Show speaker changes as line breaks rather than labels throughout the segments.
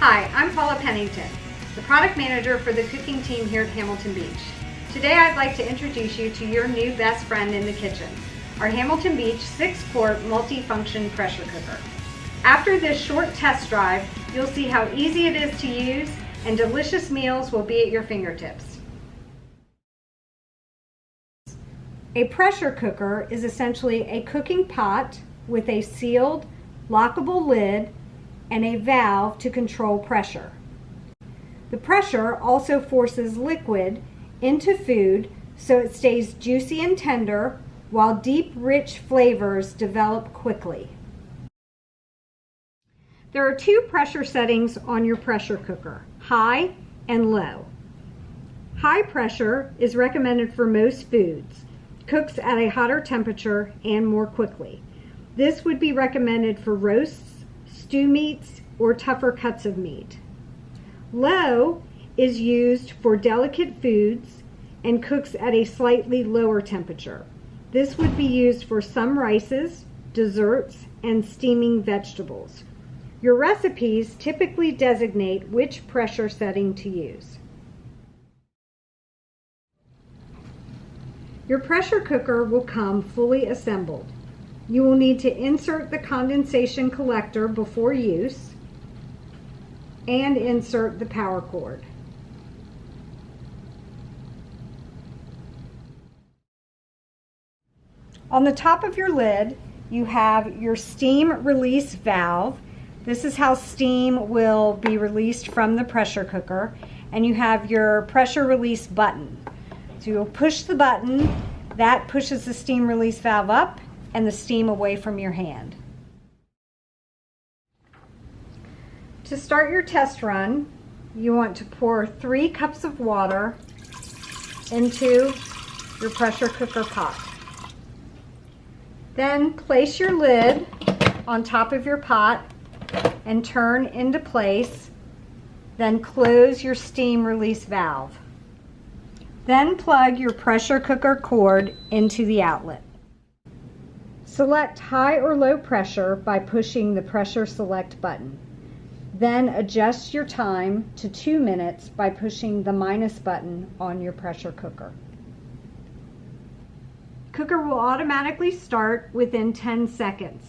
Hi, I'm Paula Pennington, the product manager for the cooking team here at Hamilton Beach. Today I'd like to introduce you to your new best friend in the kitchen, our Hamilton Beach 6-quart multi-function pressure cooker. After this short test drive, you'll see how easy it is to use and delicious meals will be at your fingertips. A pressure cooker is essentially a cooking pot with a sealed, lockable lid and a valve to control pressure. The pressure also forces liquid into food so it stays juicy and tender while deep, rich flavors develop quickly. There are two pressure settings on your pressure cooker, high and low. High pressure is recommended for most foods, cooks at a hotter temperature and more quickly. This would be recommended for roasts, stew meats, or tougher cuts of meat. Low is used for delicate foods and cooks at a slightly lower temperature. This would be used for some rices, desserts, and steaming vegetables. Your recipes typically designate which pressure setting to use. Your pressure cooker will come fully assembled. You will need to insert the condensation collector before use and insert the power cord. On the top of your lid, you have your steam release valve. This is how steam will be released from the pressure cooker. And you have your pressure release button. So you'll push the button, that pushes the steam release valve up and the steam away from your hand. To start your test run, you want to pour 3 cups of water into your pressure cooker pot. Then place your lid on top of your pot and turn into place. Then close your steam release valve. Then plug your pressure cooker cord into the outlet. Select high or low pressure by pushing the pressure select button. Then adjust your time to 2 minutes by pushing the minus button on your pressure cooker. Cooker will automatically start within 10 seconds.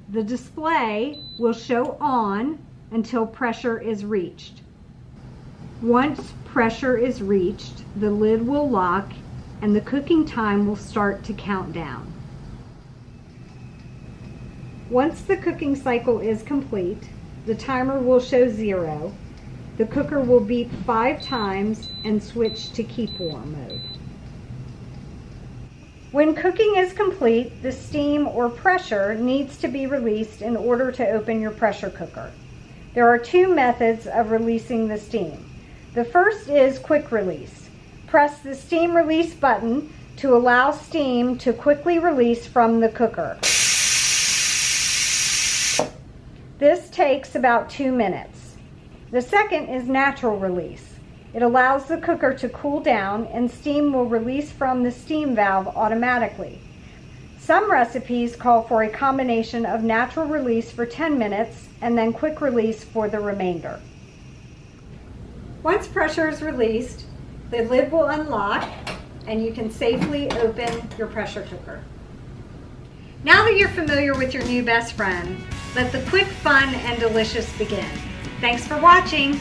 The display will show on until pressure is reached. Once pressure is reached, the lid will lock and the cooking time will start to count down. Once the cooking cycle is complete, the timer will show 0. The cooker will beep 5 times and switch to keep warm mode. When cooking is complete, the steam or pressure needs to be released in order to open your pressure cooker. There are 2 methods of releasing the steam. The first is quick release. Press the steam release button to allow steam to quickly release from the cooker. This takes about 2 minutes. The second is natural release. It allows the cooker to cool down and steam will release from the steam valve automatically. Some recipes call for a combination of natural release for 10 minutes and then quick release for the remainder. Once pressure is released, the lid will unlock and you can safely open your pressure cooker. Now that you're familiar with your new best friend, let the quick, fun, and delicious begin. Thanks for watching.